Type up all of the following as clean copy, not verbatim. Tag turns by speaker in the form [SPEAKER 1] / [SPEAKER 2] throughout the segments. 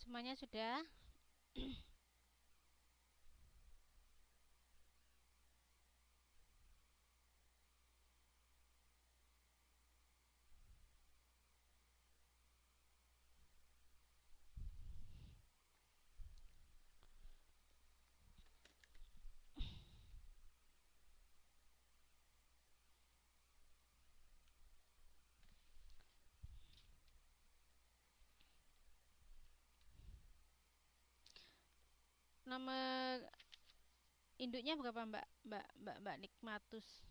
[SPEAKER 1] Semuanya sudah. Nama induknya berapa, Mbak? Mbak Nikmatus.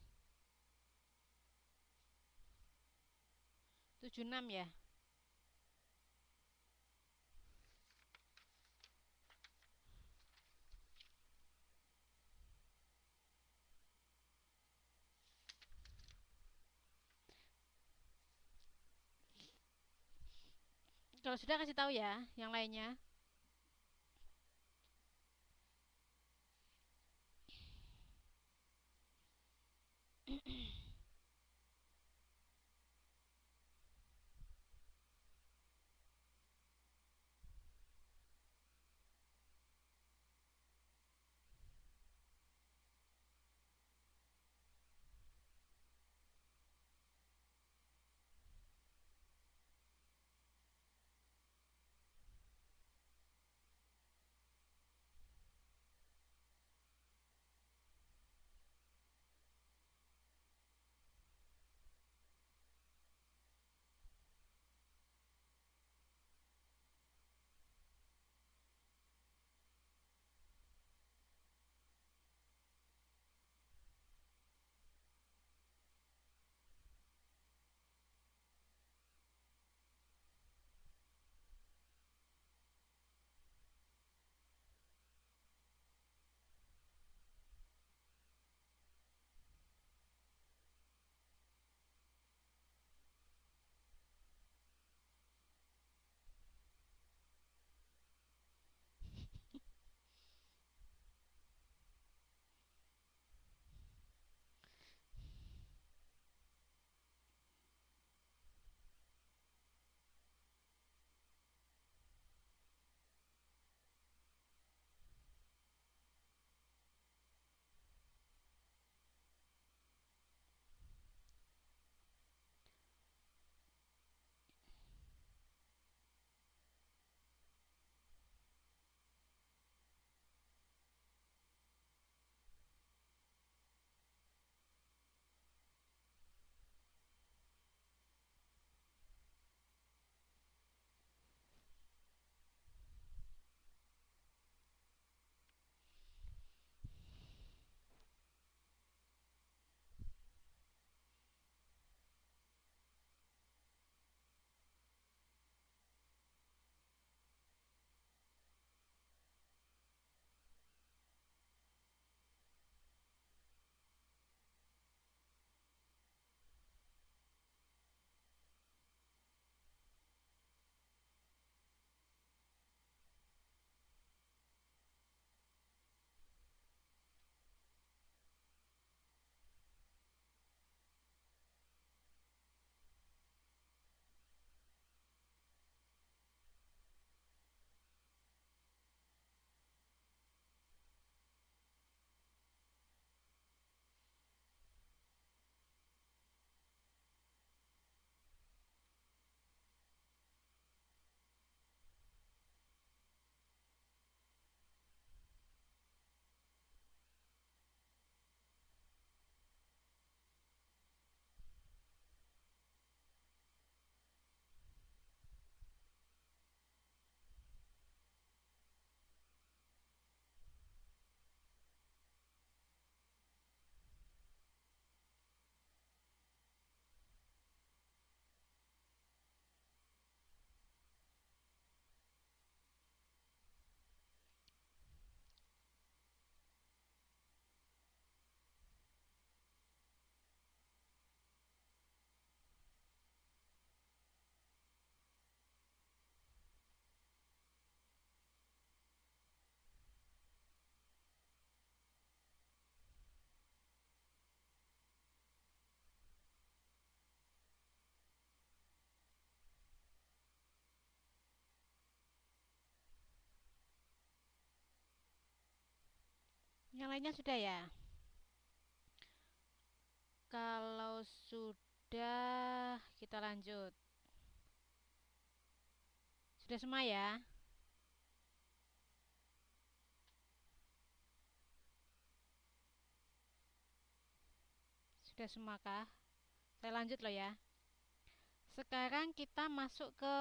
[SPEAKER 1] 76 ya? Kalau sudah kasih tahu ya yang lainnya. Yang lainnya sudah ya? Kalau sudah, kita lanjut. Sudah semua ya? Sudah semua kah? Saya lanjut loh ya. Sekarang kita masuk ke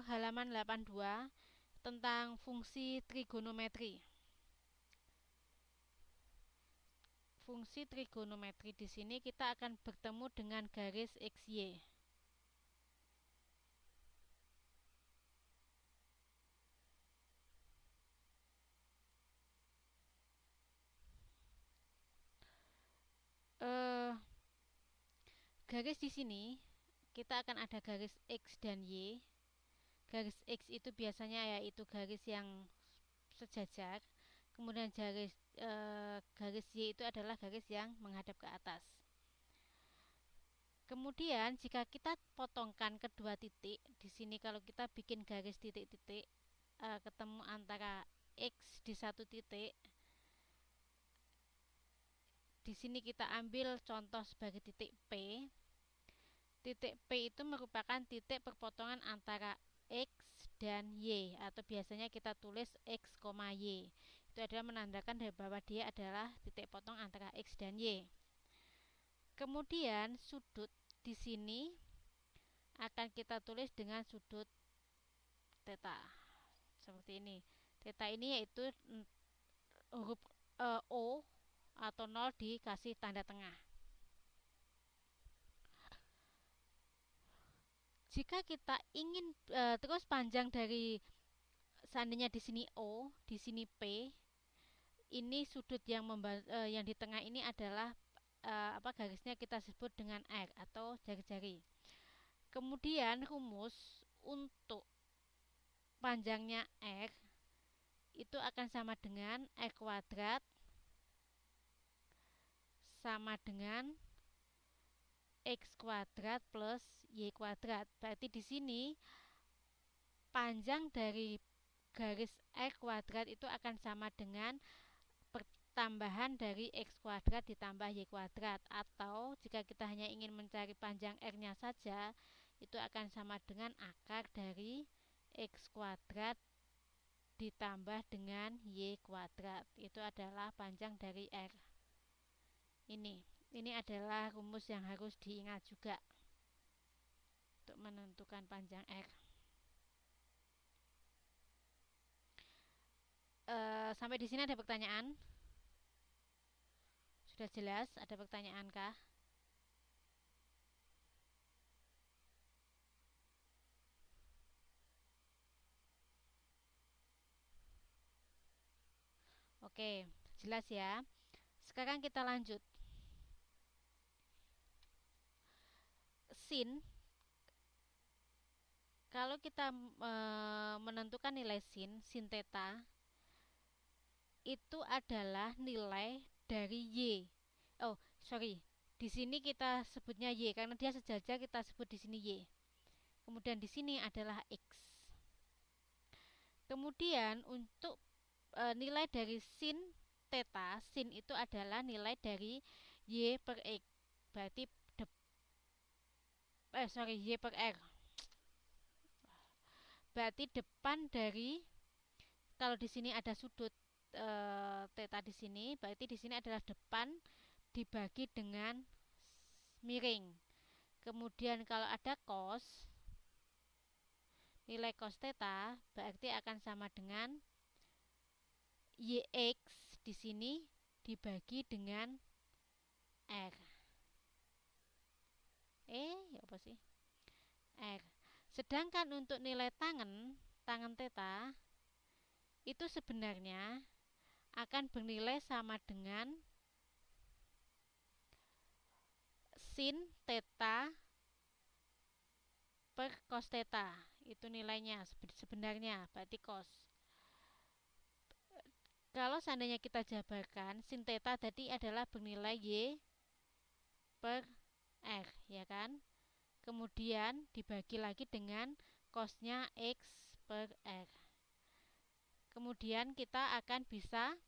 [SPEAKER 1] halaman 82 tentang fungsi trigonometri. Fungsi trigonometri di sini kita akan bertemu dengan garis XY. Garis di sini kita akan ada garis X dan Y. Garis X itu biasanya yaitu garis yang sejajar. Kemudian garis Y itu adalah garis yang menghadap ke atas. Kemudian jika kita potongkan kedua titik, di sini kalau kita bikin garis titik-titik, ketemu antara X di satu titik. Di sini kita ambil contoh sebagai titik P. Titik P itu merupakan titik perpotongan antara X dan Y, atau biasanya kita tulis X, Y. Itu adalah menandakan bahwa dia adalah titik potong antara X dan Y. Kemudian sudut di sini akan kita tulis dengan sudut theta. Seperti ini. Theta ini yaitu huruf O atau 0 dikasih tanda tengah. Jika kita ingin terus panjang dari seandainya di sini O, di sini P, ini sudut yang di tengah ini adalah garisnya kita sebut dengan R atau jari-jari. Kemudian rumus untuk panjangnya R itu akan sama dengan R kuadrat sama dengan X kuadrat plus Y kuadrat. Berarti di sini panjang dari garis R kuadrat itu akan sama dengan pertambahan dari X kuadrat ditambah Y kuadrat. Atau jika kita hanya ingin mencari panjang R-nya saja, itu akan sama dengan akar dari X kuadrat ditambah dengan Y kuadrat. Itu adalah panjang dari R. Ini adalah rumus yang harus diingat juga untuk menentukan panjang R. Sampai di sini ada pertanyaan? Sudah jelas? Ada pertanyaan kah? Oke, jelas ya. Sekarang kita lanjut. Sin, kalau kita menentukan nilai sin theta, itu adalah nilai dari Y. Oh, sorry. Di sini kita sebutnya Y karena dia sejajar, kita sebut di sini Y. Kemudian di sini adalah X. Kemudian untuk nilai dari sin theta, sin itu adalah nilai dari Y per X. Berarti Y per R. Berarti depan dari, kalau di sini ada sudut theta di sini, berarti di sini adalah depan dibagi dengan miring. Kemudian kalau ada cos, nilai cos theta berarti akan sama dengan YX di sini dibagi dengan R. Ya apa sih? R. Sedangkan untuk nilai tangen theta itu sebenarnya akan bernilai sama dengan sin theta per cos theta. Itu nilainya sebenarnya, berarti cos. Kalau seandainya kita jabarkan, sin theta tadi adalah bernilai Y per R, ya kan? Kemudian dibagi lagi dengan cosnya X per R. Kemudian kita akan bisa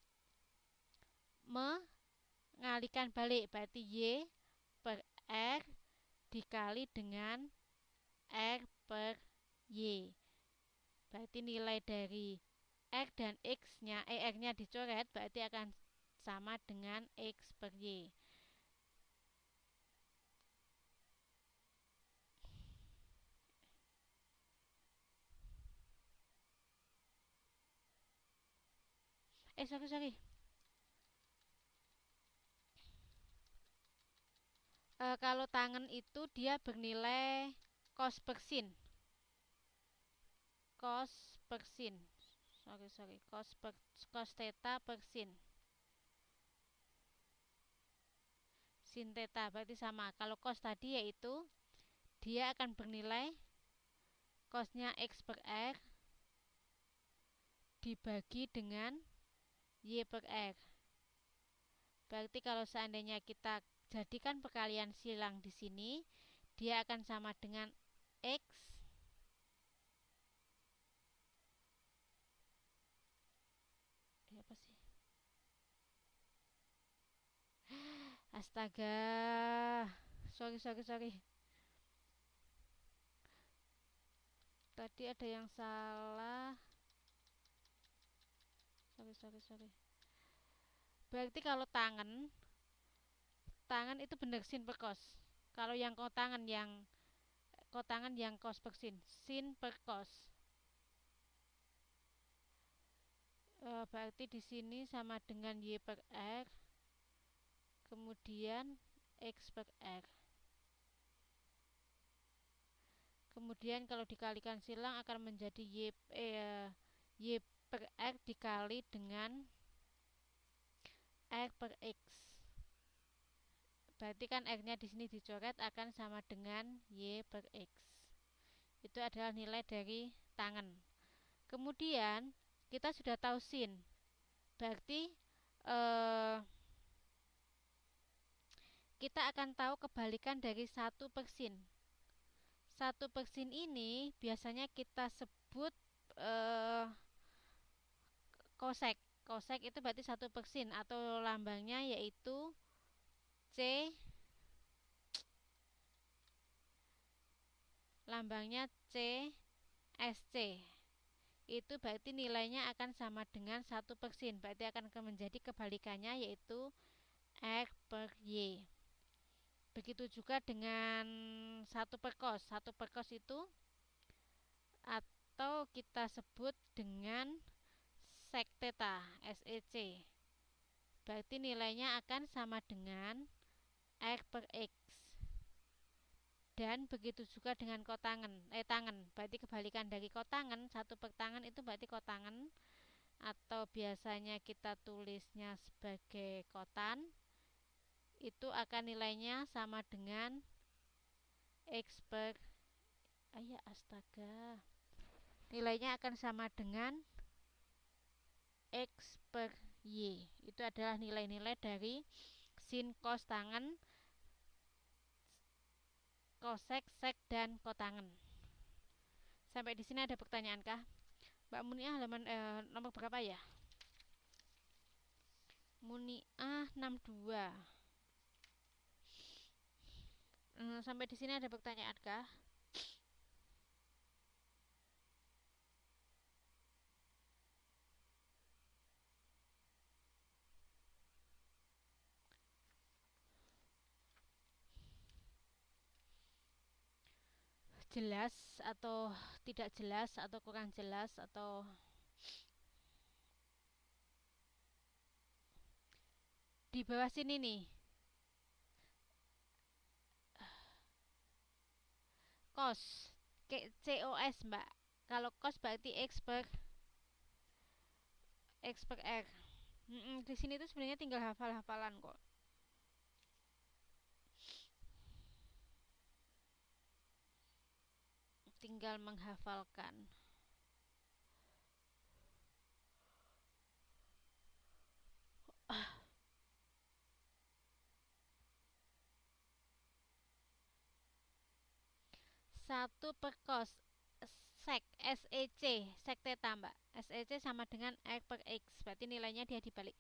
[SPEAKER 1] mengalihkan balik, berarti Y per R dikali dengan R per Y. Berarti nilai dari R dan X-nya, R-nya dicoret, berarti akan sama dengan X per Y. Sorry. Kalau tangen itu dia bernilai cos per sin. Cos per sin. Sorry. Cos theta per sin. Sin theta berarti sama. Kalau cos tadi yaitu dia akan bernilai cosnya X per R dibagi dengan Y per R. Berarti kalau seandainya kita jadikan perkalian silang di sini, dia akan sama dengan X apa sih? Astaga. Sorry. Tadi ada yang salah. Sorry. Berarti kalau tangan itu benar sin per cos. Kalau yang kotangan yang cos per sin per cos. Berarti di sini sama dengan Y per R, kemudian X per R. Kemudian kalau dikalikan silang akan menjadi Y per R dikali dengan R per X. Berarti kan R-nya di sini dicoret akan sama dengan Y per X. Itu adalah nilai dari tangen. Kemudian kita sudah tahu sin. Berarti kita akan tahu kebalikan dari 1 per sin. 1 per sin ini biasanya kita sebut kosek. Kosek itu berarti 1 per sin atau lambangnya yaitu C. Lambangnya CSC. Itu berarti nilainya akan sama dengan 1 per sin. Berarti akan menjadi kebalikannya yaitu R per Y. Begitu juga dengan 1 per cos. 1 per cos itu atau kita sebut dengan sec theta, SEC. Berarti nilainya akan sama dengan R per X. Dan begitu juga dengan kotangen, tangen. Berarti kebalikan dari kotangen, 1 per tangen itu berarti kotangen. Atau biasanya kita tulisnya sebagai kotan. Itu akan nilainya sama dengan X per astaga. Nilainya akan sama dengan X per Y. Itu adalah nilai-nilai dari sin, cos, tangen, kosek, sek, dan kotangen. Sampai di sini ada pertanyaan kah? Mbak Muniah halaman nomor berapa ya? Muniah 62. Sampai di sini ada pertanyaan kah? Jelas atau tidak jelas atau kurang jelas atau di bawah sini nih. Cos COS Mbak. Kalau cos berarti X per R. Di sini tuh sebenarnya tinggal hafal-hafalan kok. Tinggal menghafalkan. Satu per cos sec SEC sec theta Mbak. SEC sama dengan R per X. Berarti nilainya dia dibalik.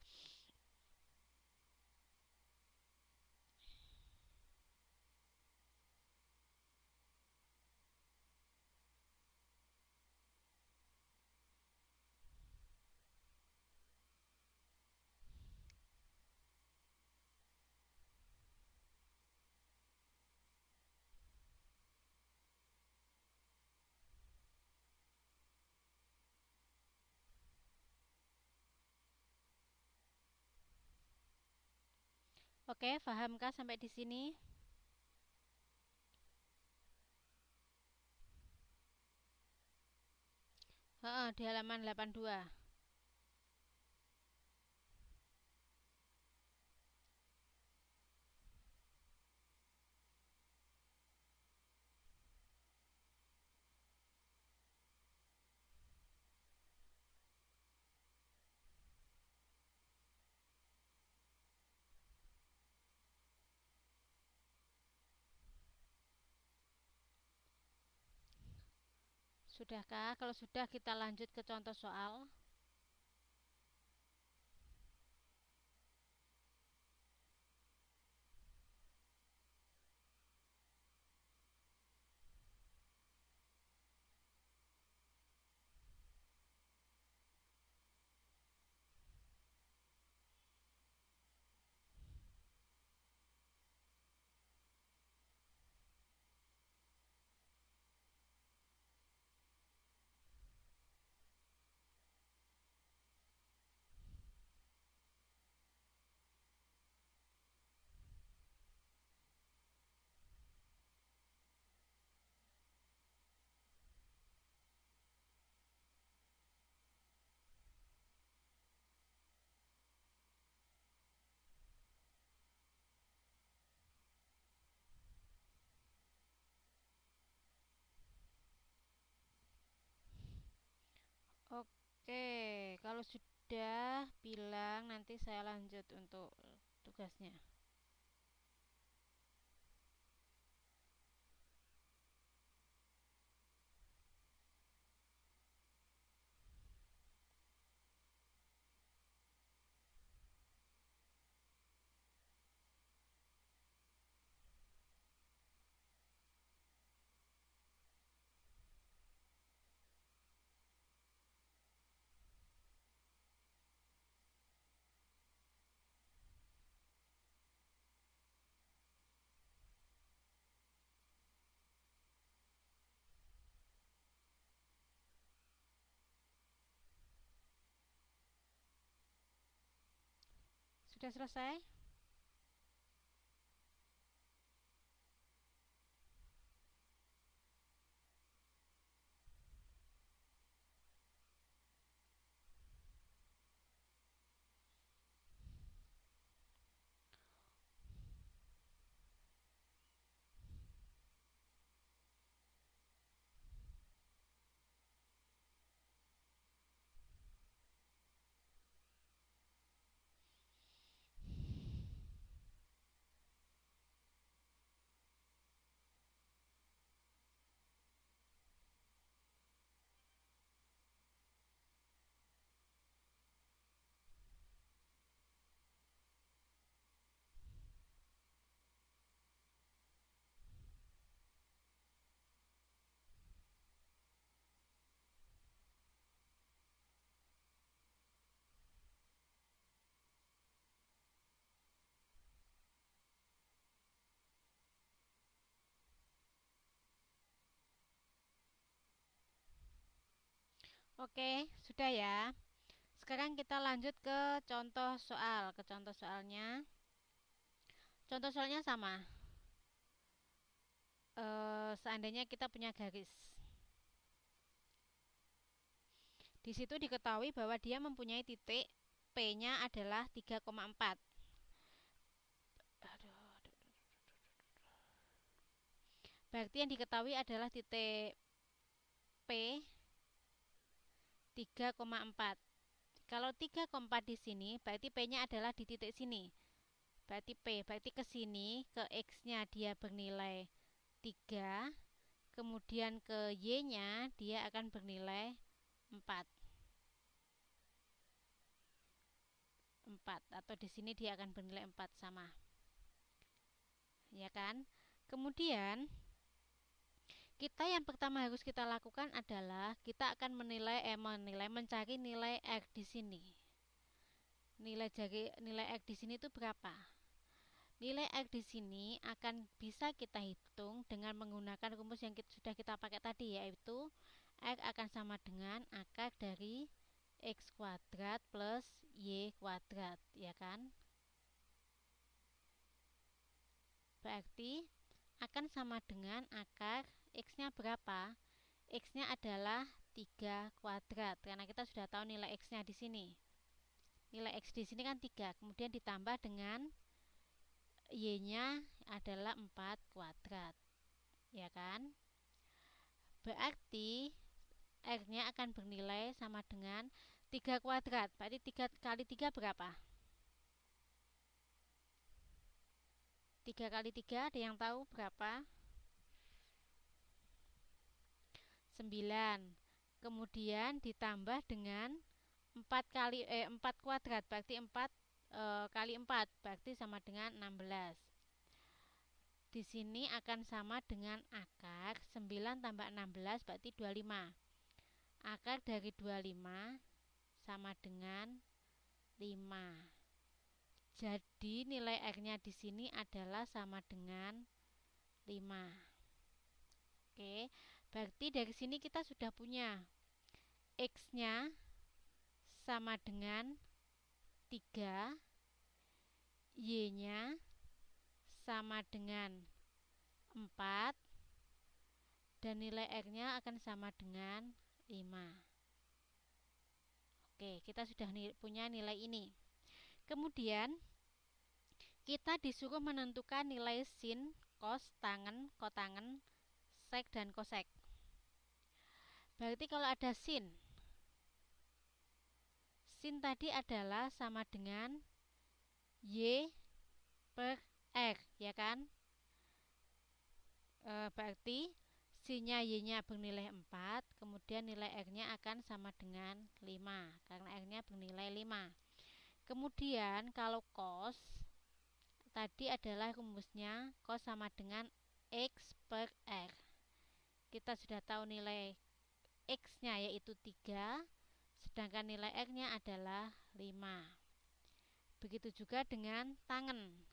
[SPEAKER 1] Oke, pahamkah sampai di sini? Heeh, di halaman 82. Sudahkah? Kalau sudah kita lanjut ke contoh soal. Oke, kalau sudah bilang nanti saya lanjut untuk tugasnya. Sudah selesai? Oke, sudah ya. Sekarang kita lanjut ke contoh soal. Ke contoh soalnya. Contoh soalnya sama. Seandainya kita punya garis. Di situ diketahui bahwa dia mempunyai titik P-nya adalah 3,4. Berarti yang diketahui adalah titik P 3,4. Kalau 3,4 di sini, berarti P-nya adalah di titik sini. Berarti berarti ke sini, ke X-nya dia bernilai 3, kemudian ke Y-nya dia akan bernilai 4. 4 atau di sini dia akan bernilai 4 sama. Ya kan? Kemudian kita yang pertama harus kita lakukan adalah kita akan mencari nilai R di sini. Nilai X di sini itu berapa? Nilai X di sini akan bisa kita hitung dengan menggunakan rumus yang sudah kita pakai tadi, yaitu X akan sama dengan akar dari X kuadrat plus Y kuadrat, ya kan? berarti akan sama dengan akar X-nya berapa? X-nya adalah 3 kuadrat karena kita sudah tahu nilai X-nya di sini. Nilai X di sini kan 3, kemudian ditambah dengan Y-nya adalah 4 kuadrat. Ya kan? Berarti R-nya akan bernilai sama dengan 3 kuadrat. Berarti 3 kali 3 berapa? 3 kali 3 ada yang tahu berapa? 9. Kemudian ditambah dengan 4 kuadrat, berarti 4 kali 4 berarti sama dengan 16. Di sini akan sama dengan akar 9 tambah 16 berarti 25. Akar dari 25 sama dengan 5. Jadi nilai R-nya di sini adalah sama dengan 5. Oke, berarti dari sini kita sudah punya X-nya sama dengan 3, Y-nya sama dengan 4, dan nilai R-nya akan sama dengan 5. Oke, kita sudah punya nilai ini. Kemudian kita disuruh menentukan nilai sin, cos, tangen, kotangen, sek, dan kosek. Berarti kalau ada sin tadi adalah sama dengan Y per R, ya kan? Berarti sinnya Y-nya bernilai 4, kemudian nilai R-nya akan sama dengan 5, karena R-nya bernilai 5. Kemudian kalau cos tadi adalah rumusnya cos sama dengan X per R. Kita sudah tahu nilai X-nya yaitu 3, sedangkan nilai R-nya adalah 5. Begitu juga dengan tangen.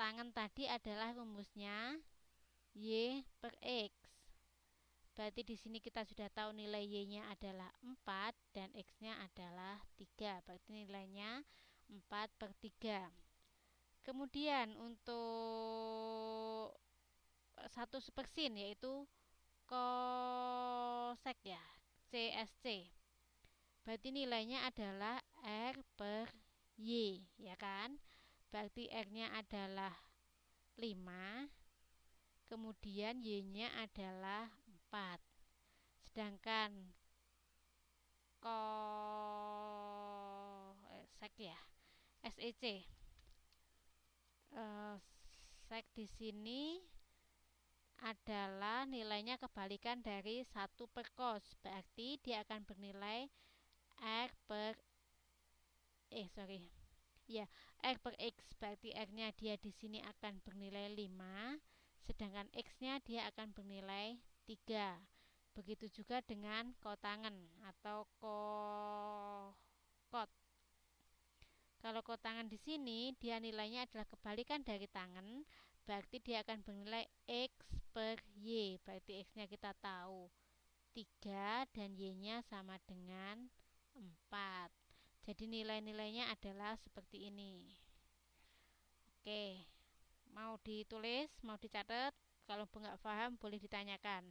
[SPEAKER 1] Tangen tadi adalah rumusnya Y per X. Berarti di sini kita sudah tahu nilai Y-nya adalah 4 dan X-nya adalah 3. Berarti nilainya 4 per 3. Kemudian untuk satu supersin yaitu kosek ya, CSC. Berarti nilainya adalah R per Y, ya kan? Berarti R-nya adalah 5, kemudian Y-nya adalah 4. Sedangkan sek ya, SEC. Sek di sini adalah nilainya kebalikan dari 1 per cos. Berarti dia akan bernilai R per R per X. Berarti R-nya dia di sini akan bernilai 5, sedangkan X-nya dia akan bernilai 3. Begitu juga dengan kotangen atau kot. Kalau kotangen di sini dia nilainya adalah kebalikan dari tangen, berarti dia akan bernilai X per Y. Berarti X-nya kita tahu 3 dan Y-nya sama dengan 4. Jadi nilai-nilainya adalah seperti ini. Oke, mau ditulis, mau dicatat. Kalau nggak paham boleh ditanyakan.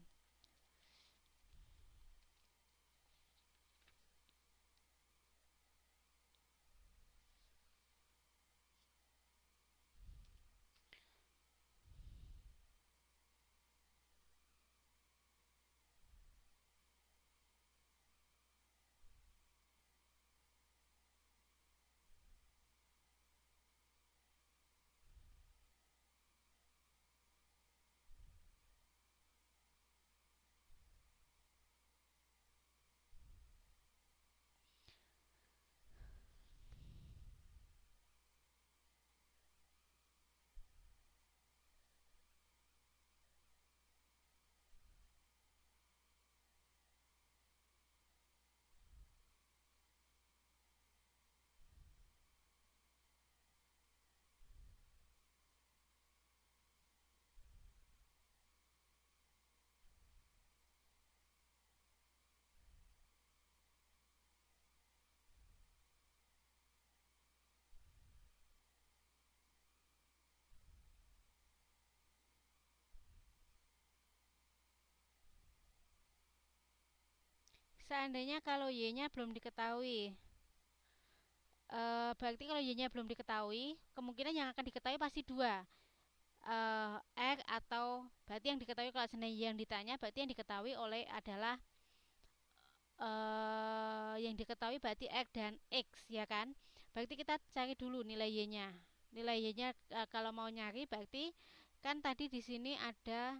[SPEAKER 1] Seandainya kalau y-nya belum diketahui, berarti kalau y-nya belum diketahui, kemungkinan yang akan diketahui pasti dua, R atau berarti yang diketahui kalau seandainya yang ditanya berarti yang diketahui oleh adalah yang diketahui berarti R dan X ya kan. Berarti kita cari dulu nilai y-nya. Nilai y-nya kalau mau nyari berarti kan tadi di sini ada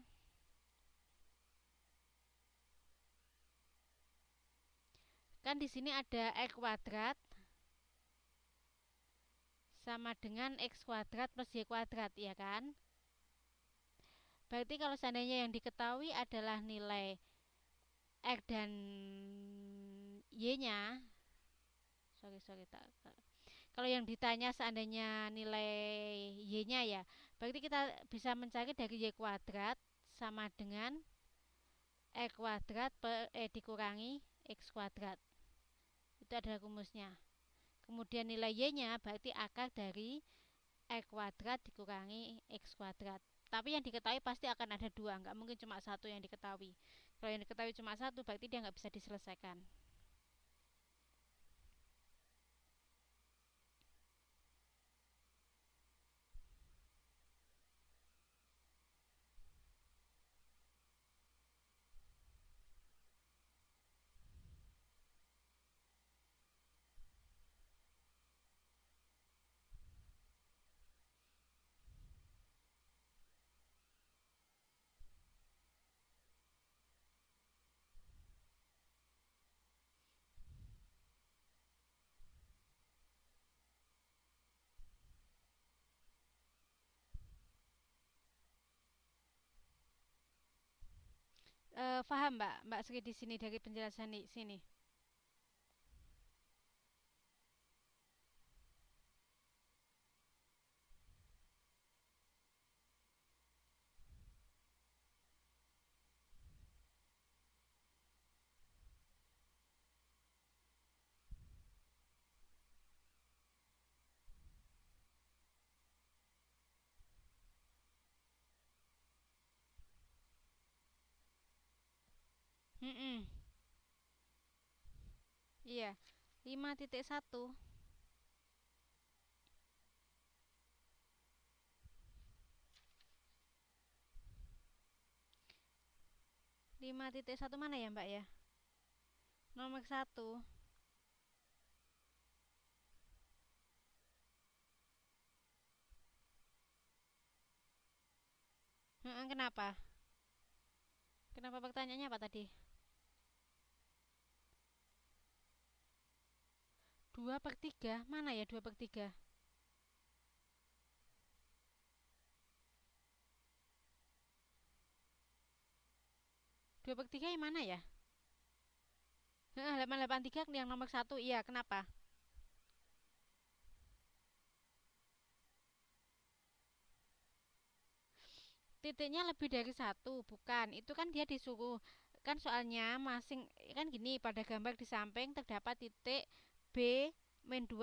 [SPEAKER 1] kan di sini ada X kuadrat sama dengan X kuadrat plus Y kuadrat ya kan. Berarti kalau seandainya yang diketahui adalah nilai X dan Y-nya, sorry, kalau yang ditanya seandainya nilai Y-nya ya, berarti kita bisa mencari dari Y kuadrat sama dengan X kuadrat dikurangi X kuadrat. Itu adalah rumusnya. Kemudian nilai Y-nya berarti akar dari X kuadrat dikurangi X kuadrat. Tapi yang diketahui pasti akan ada dua, nggak mungkin cuma satu yang diketahui. Kalau yang diketahui cuma satu, berarti dia nggak bisa diselesaikan. Paham Mbak Sri di sini dari penjelasan di sini? 'Iya, 5.1. 5.1 mana ya Mbak ya? Nomor satu. Kenapa? Kenapa pertanyaannya apa tadi? 2/3? Mana ya 2/3? 2/3 yang mana ya? 883 yang nomor satu. Iya, kenapa? Titiknya lebih dari satu, bukan? Itu kan dia disuruh, kan soalnya masing kan gini, pada gambar di samping terdapat titik B min 2